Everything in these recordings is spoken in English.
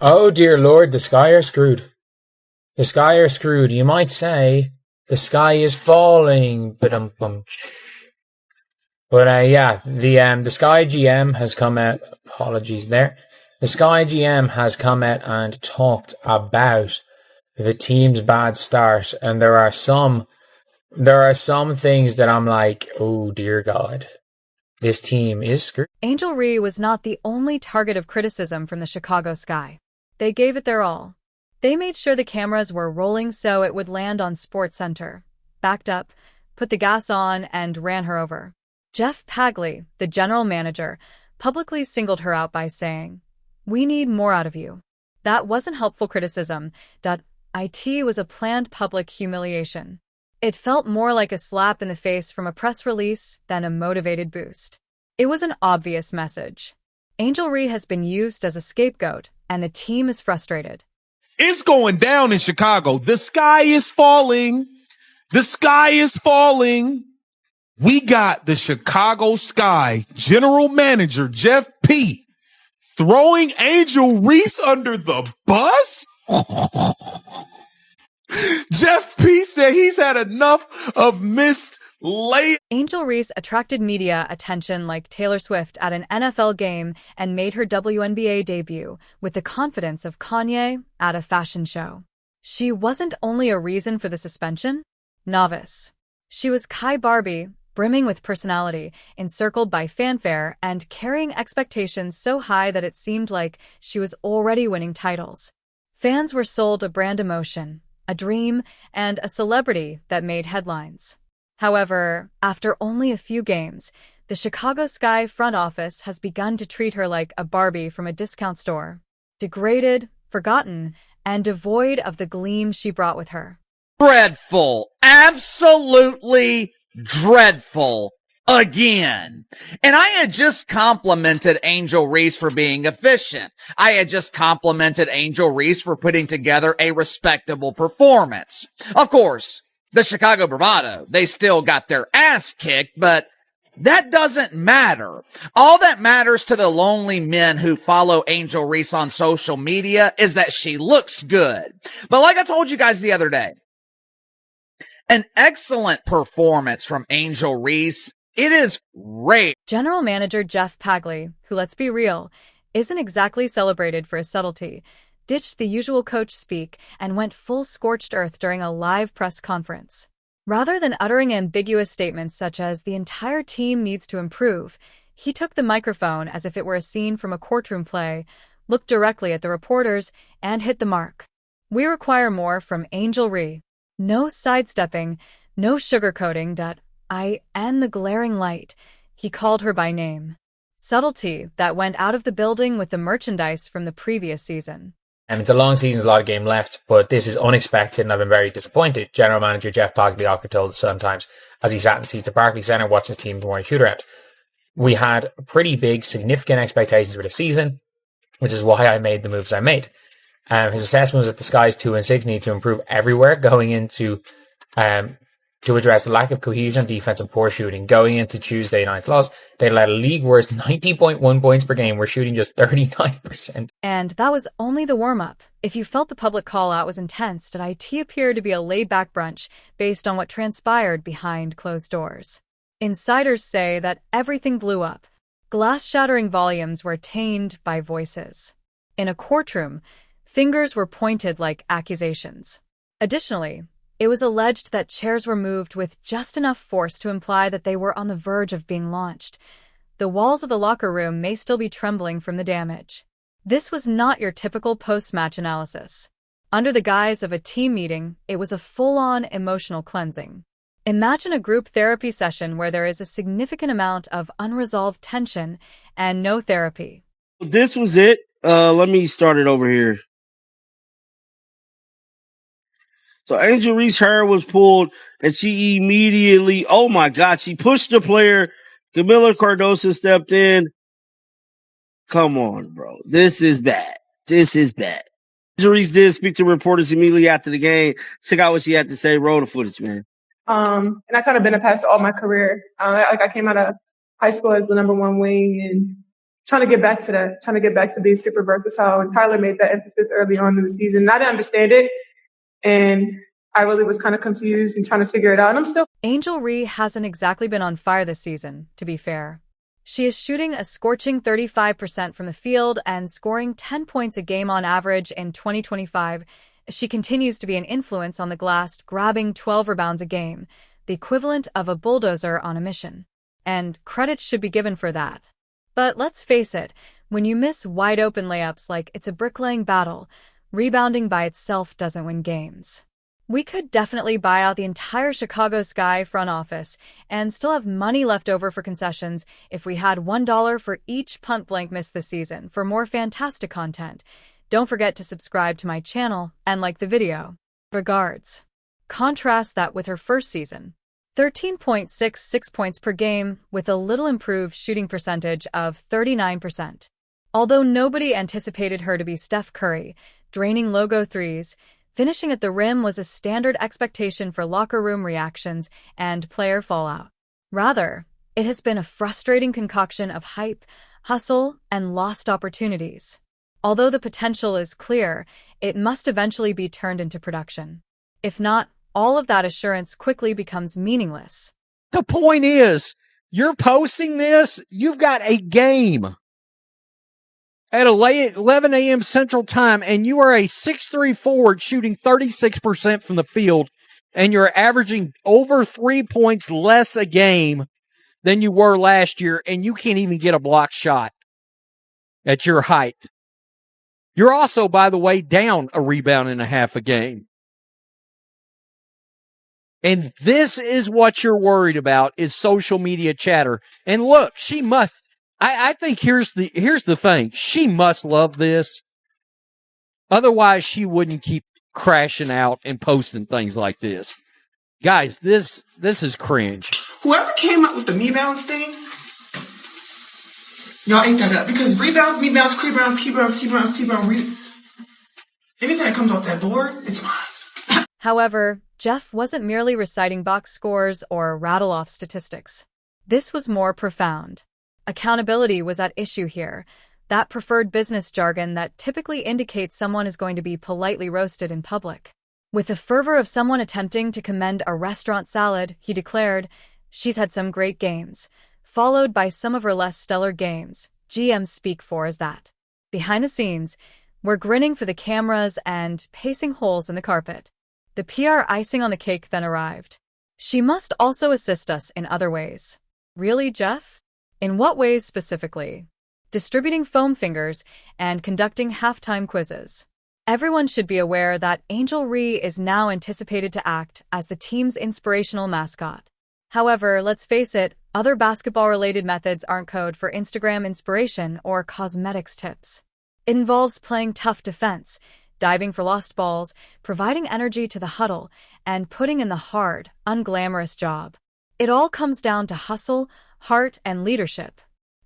Oh dear Lord, the Sky are screwed. The Sky are screwed. You might say the sky is falling. But yeah, the Sky GM has come out. Apologies there. The Sky GM has come out and talked about the team's bad start, and there are some things that I'm like, oh dear God, this team is screwed. Angel Reese was not the only target of criticism from the Chicago Sky. They gave it their all. They made sure the cameras were rolling so it would land on SportsCenter, backed up, put the gas on, and ran her over. Jeff Pagley, the general manager, publicly singled her out by saying, "We need more out of you." That wasn't helpful criticism. It was a planned public humiliation. It felt more like a slap in the face from a press release than a motivated boost. It was an obvious message. Angel Reese has been used as a scapegoat, and the team is frustrated. It's going down in Chicago. The sky is falling. The sky is falling. We got the Chicago Sky general manager, Jeff P., throwing Angel Reese under the bus? Jeff P. said he's had enough of missed late. Angel Reese attracted media attention like Taylor Swift at an NFL game and made her WNBA debut with the confidence of Kanye at a fashion show. She wasn't only a reason for the suspension. Novice. She was Kai Barbie, brimming with personality, encircled by fanfare, and carrying expectations so high that it seemed like she was already winning titles. Fans were sold a brand emotion, a dream, and a celebrity that made headlines. However, after only a few games, the Chicago Sky front office has begun to treat her like a Barbie from a discount store. Degraded, forgotten, and devoid of the gleam she brought with her. Dreadful. Absolutely dreadful. Again. And I had just complimented Angel Reese for being efficient. I had just complimented Angel Reese for putting together a respectable performance. Of course, the Chicago Bravado, they still got their ass kicked, but that doesn't matter. All that matters to the lonely men who follow Angel Reese on social media is that she looks good. But like I told you guys the other day, an excellent performance from Angel Reese. It is rare. General Manager Jeff Pagley, who, let's be real, isn't exactly celebrated for his subtlety, ditched the usual coach speak and went full scorched earth during a live press conference. Rather than uttering ambiguous statements such as the entire team needs to improve, he took the microphone as if it were a scene from a courtroom play, looked directly at the reporters, and hit the mark. We require more from Angel Reese. No sidestepping, no sugarcoating. And the glaring light. He called her by name. Subtlety that went out of the building with the merchandise from the previous season. It's a long season, there's a lot of game left, but this is unexpected and I've been very disappointed. General Manager Jeff Pagliocca told us sometimes as he sat in the seats at Barclays Centre watching his team morning shootout. We had pretty big, significant expectations for the season, which is why I made the moves I made. His assessment was that the Sky's 2-6 need to improve everywhere going into to address the lack of cohesion on defense and poor shooting. Going into Tuesday night's loss, they let a league worst 90.1 points per game. We're shooting just 39%. And that was only the warm-up. If you felt the public call-out was intense, did IT appear to be a laid-back brunch based on what transpired behind closed doors? Insiders say that everything blew up. Glass-shattering volumes were tainted by voices. In a courtroom, fingers were pointed like accusations. Additionally, it was alleged that chairs were moved with just enough force to imply that they were on the verge of being launched. The walls of the locker room may still be trembling from the damage. This was not your typical post-match analysis. Under the guise of a team meeting, it was a full-on emotional cleansing. Imagine a group therapy session where there is a significant amount of unresolved tension and no therapy. This was it. Let me start it over here. So Angel Reese hair was pulled, and she immediately, oh my God, she pushed the player. Camila Cardoso stepped in. Come on, bro. This is bad. This is bad. Angel Reese did speak to reporters immediately after the game. Check out what she had to say. Roll the footage, man. And I kind of been a pass all my career. I came out of high school as the number one wing, and trying to get back to that, trying to get back to being super versatile. And Tyler made that emphasis early on in the season. And I didn't understand it. And I really was kind of confused and trying to figure it out. And I'm still. Angel Reese hasn't exactly been on fire this season, to be fair. She is shooting a scorching 35% from the field and scoring 10 points a game on average in 2025. She continues to be an influence on the glass, grabbing 12 rebounds a game, the equivalent of a bulldozer on a mission. And credit should be given for that. But let's face it, when you miss wide-open layups like it's a bricklaying battle, rebounding by itself doesn't win games. We could definitely buy out the entire Chicago Sky front office and still have money left over for concessions if we had $1 for each punt blank missed this season. For more fantastic content, don't forget to subscribe to my channel and like the video. Regards. Contrast that with her first season. 13.66 points per game with a little improved shooting percentage of 39%. Although nobody anticipated her to be Steph Curry, draining logo threes, finishing at the rim was a standard expectation for locker room reactions and player fallout. Rather, it has been a frustrating concoction of hype, hustle, and lost opportunities. Although the potential is clear, it must eventually be turned into production. If not, all of that assurance quickly becomes meaningless. The point is, you're posting this, you've got a game at 11 a.m. Central Time, and you are a 6'3" forward shooting 36% from the field, and you're averaging over 3 points less a game than you were last year, and you can't even get a block shot at your height. You're also, by the way, down a rebound and a half a game. And this is what you're worried about, is social media chatter. And look, she must, I think here's the thing. She must love this. Otherwise, she wouldn't keep crashing out and posting things like this. Guys, this is cringe. Whoever came up with the rebounds thing, y'all ate that up. Because rebounds, anything that comes off that board, it's mine. However, Jeff wasn't merely reciting box scores or rattle-off statistics. This was more profound. Accountability was at issue here, that preferred business jargon that typically indicates someone is going to be politely roasted in public. With the fervor of someone attempting to commend a restaurant salad, he declared, "She's had some great games," followed by some of her less stellar games. GMs speak for as that. Behind the scenes, we're grinning for the cameras and pacing holes in the carpet. The PR icing on the cake then arrived. She must also assist us in other ways. Really, Jeff? In what ways specifically? Distributing foam fingers and conducting halftime quizzes. Everyone should be aware that Angel Reese is now anticipated to act as the team's inspirational mascot. However, let's face it, other basketball-related methods aren't code for Instagram inspiration or cosmetics tips. It involves playing tough defense, diving for lost balls, providing energy to the huddle, and putting in the hard, unglamorous job. It all comes down to hustle, heart, and leadership.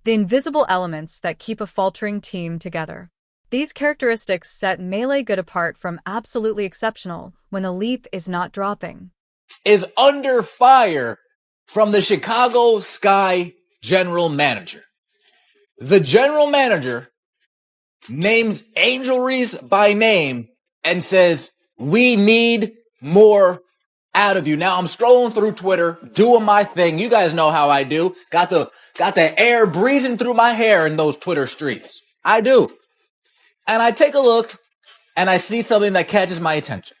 The invisible elements that keep a faltering team together. These characteristics set Melee Good apart from absolutely exceptional when the leap is not dropping. Is under fire from the Chicago Sky general manager. The general manager names Angel Reese by name and says, "We need more out of you." Now I'm scrolling through Twitter, doing my thing. You guys know how I do. Got the air breezing through my hair in those Twitter streets. I do. And I take a look and I see something that catches my attention.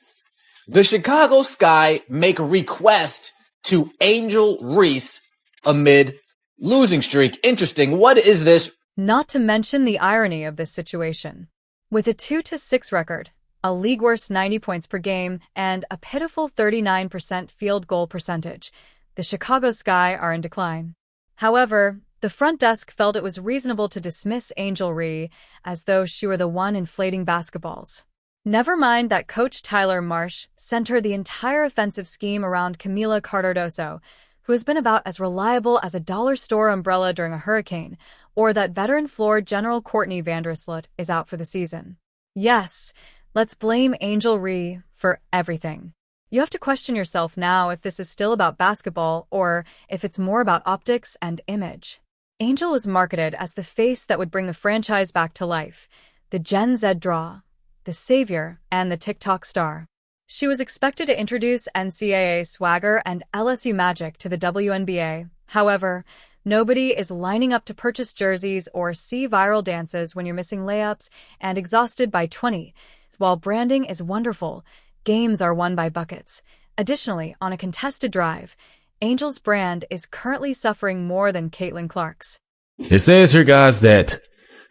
The Chicago Sky make a request to Angel Reese amid losing streak. Interesting. What is this? Not to mention the irony of this situation. With a 2-6 record, a league-worst 90 points per game, and a pitiful 39% field goal percentage, the Chicago Sky are in decline. However, the front desk felt it was reasonable to dismiss Angel Reese as though she were the one inflating basketballs. Never mind that Coach Tyler Marsh centered the entire offensive scheme around Camila Cardoso, who has been about as reliable as a dollar store umbrella during a hurricane, or that veteran floor general Courtney Vandersloot is out for the season. Yes, let's blame Angel Reese for everything. You have to question yourself now if this is still about basketball or if it's more about optics and image. Angel was marketed as the face that would bring the franchise back to life, the Gen Z draw, the savior, and the TikTok star. She was expected to introduce NCAA swagger and LSU magic to the WNBA. However, nobody is lining up to purchase jerseys or see viral dances when you're missing layups and exhausted by 20. While branding is wonderful, games are won by buckets. Additionally, on a contested drive, Angel's brand is currently suffering more than Caitlin Clark's. It says here, guys, that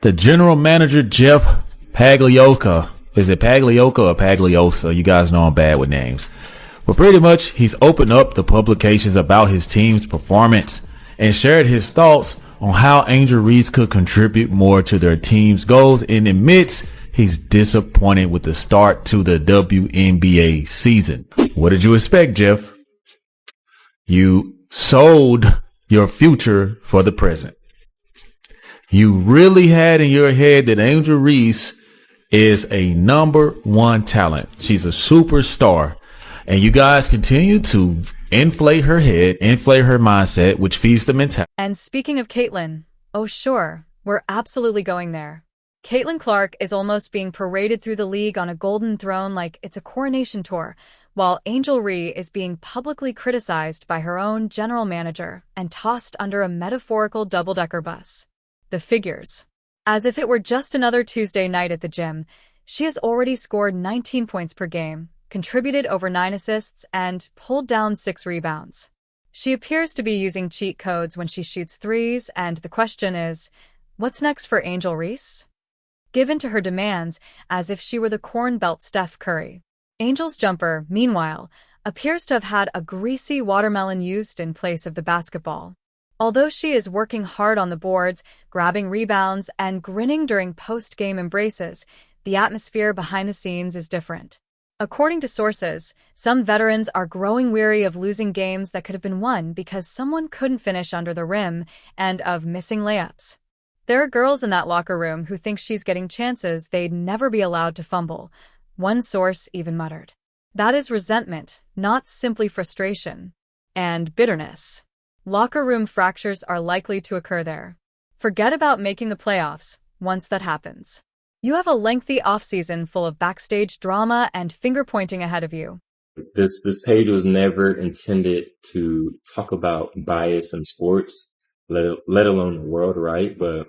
the general manager, Jeff Pagliocca, is it Pagliocca or Pagliosa? You guys know I'm bad with names. But pretty much, he's opened up the publications about his team's performance and shared his thoughts on how Angel Reese could contribute more to their team's goals, and admits he's disappointed with the start to the WNBA season. What did you expect, Jeff? You sold your future for the present. You really had in your head that Angel Reese is a #1 talent. She's a superstar. And you guys continue to inflate her head, inflate her mindset, which feeds the mentality. And speaking of Caitlin, oh sure, we're absolutely going there. Caitlin Clark is almost being paraded through the league on a golden throne like it's a coronation tour, while Angel Reese is being publicly criticized by her own general manager and tossed under a metaphorical double-decker bus. The figures. As if it were just another Tuesday night at the gym, she has already scored 19 points per game, contributed over 9 assists, and pulled down 6 rebounds. She appears to be using cheat codes when she shoots threes, and the question is, what's next for Angel Reese? Given to her demands as if she were the Corn Belt Steph Curry. Angel's jumper, meanwhile, appears to have had a greasy watermelon used in place of the basketball. Although she is working hard on the boards, grabbing rebounds, and grinning during post-game embraces, the atmosphere behind the scenes is different. According to sources, some veterans are growing weary of losing games that could have been won because someone couldn't finish under the rim and of missing layups. There are girls in that locker room who think she's getting chances they'd never be allowed to fumble. One source even muttered. That is resentment, not simply frustration. And bitterness. Locker room fractures are likely to occur there. Forget about making the playoffs once that happens. You have a lengthy offseason full of backstage drama and finger-pointing ahead of you. This page was never intended to talk about bias in sports, let alone the world, right? But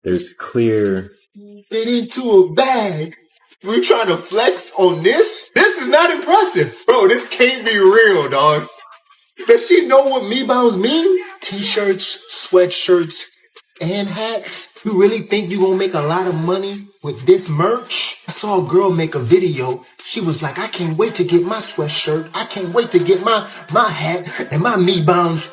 there's clear... Get into a bag. We're trying to flex on this? This is not impressive. Bro, this can't be real, dog. Does she know what me-bounds mean? T-shirts, sweatshirts, and hats. You really think you're gonna make a lot of money with this merch? I saw a girl make a video. She was like, I can't wait to get my sweatshirt. I can't wait to get my hat and my Me-Bounds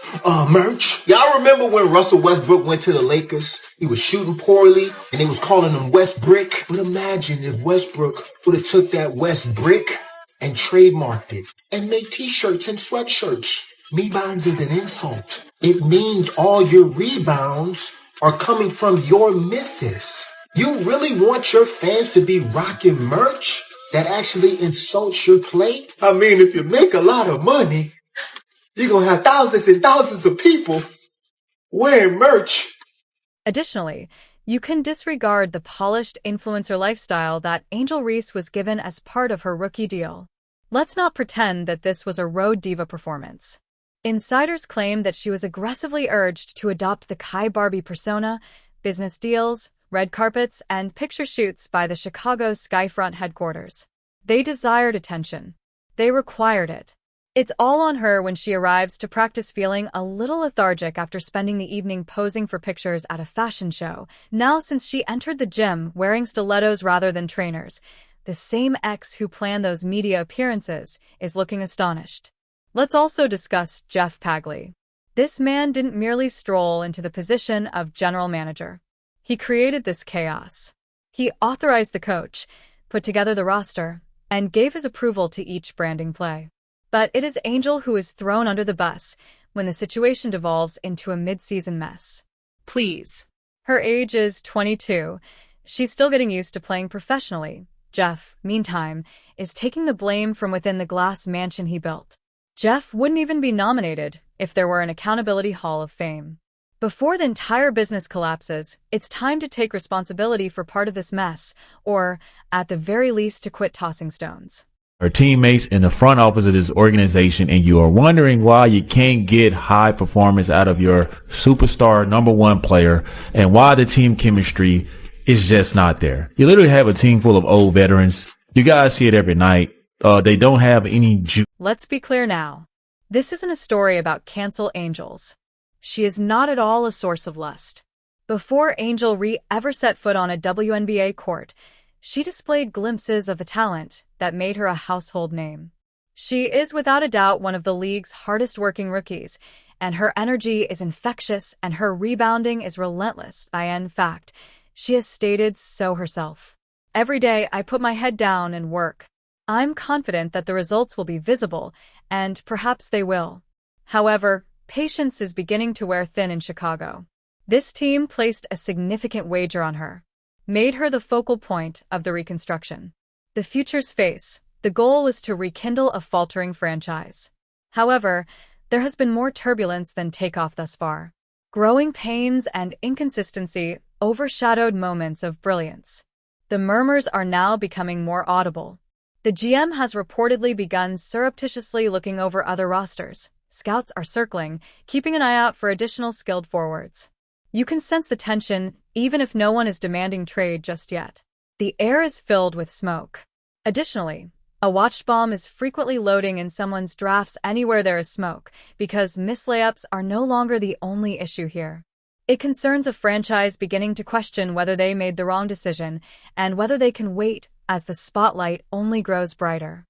merch. Y'all remember when Russell Westbrook went to the Lakers? He was shooting poorly and they was calling him West Brick. But imagine if Westbrook would have took that West Brick and trademarked it and made t-shirts and sweatshirts. Me-Bounds is an insult. It means all your rebounds are coming from your misses. You really want your fans to be rocking merch that actually insults your play? I mean, if you make a lot of money, you're going to have thousands and thousands of people wearing merch. Additionally, you can disregard the polished influencer lifestyle that Angel Reese was given as part of her rookie deal. Let's not pretend that this was a road diva performance. Insiders claim that she was aggressively urged to adopt the Kai Barbie persona, business deals, red carpets, and picture shoots by the Chicago Skyfront headquarters. They desired attention. They required it. It's all on her when she arrives to practice feeling a little lethargic after spending the evening posing for pictures at a fashion show. Now, since she entered the gym wearing stilettos rather than trainers, the same ex who planned those media appearances is looking astonished. Let's also discuss Jeff Pagley. This man didn't merely stroll into the position of general manager. He created this chaos. He authorized the coach, put together the roster, and gave his approval to each branding play. But it is Angel who is thrown under the bus when the situation devolves into a mid-season mess. Please. Her age is 22. She's still getting used to playing professionally. Jeff, meantime, is taking the blame from within the glass mansion he built. Jeff wouldn't even be nominated if there were an Accountability Hall of Fame. Before the entire business collapses, it's time to take responsibility for part of this mess, or, at the very least, to quit tossing stones. Or teammates in the front office of this organization, and you are wondering why you can't get high performance out of your superstar number one player and why the team chemistry is just not there. You literally have a team full of old veterans. You guys see it every night. They don't have any juice. Let's be clear now. This isn't a story about cancel Angels. She is not at all a source of lust. Before Angel Reese ever set foot on a WNBA court, she displayed glimpses of the talent that made her a household name. She is without a doubt one of the league's hardest-working rookies, and her energy is infectious and her rebounding is relentless. In fact, she has stated so herself. Every day I put my head down and work. I'm confident that the results will be visible, and perhaps they will. However, patience is beginning to wear thin in Chicago. This team placed a significant wager on her, made her the focal point of the reconstruction. The future's face, the goal was to rekindle a faltering franchise. However, there has been more turbulence than takeoff thus far. Growing pains and inconsistency overshadowed moments of brilliance. The murmurs are now becoming more audible. The GM has reportedly begun surreptitiously looking over other rosters. Scouts are circling, keeping an eye out for additional skilled forwards. You can sense the tension, even if no one is demanding trade just yet. The air is filled with smoke. Additionally, a watch bomb is frequently loading in someone's drafts anywhere there is smoke, because missed layups are no longer the only issue here. It concerns a franchise beginning to question whether they made the wrong decision and whether they can wait as the spotlight only grows brighter.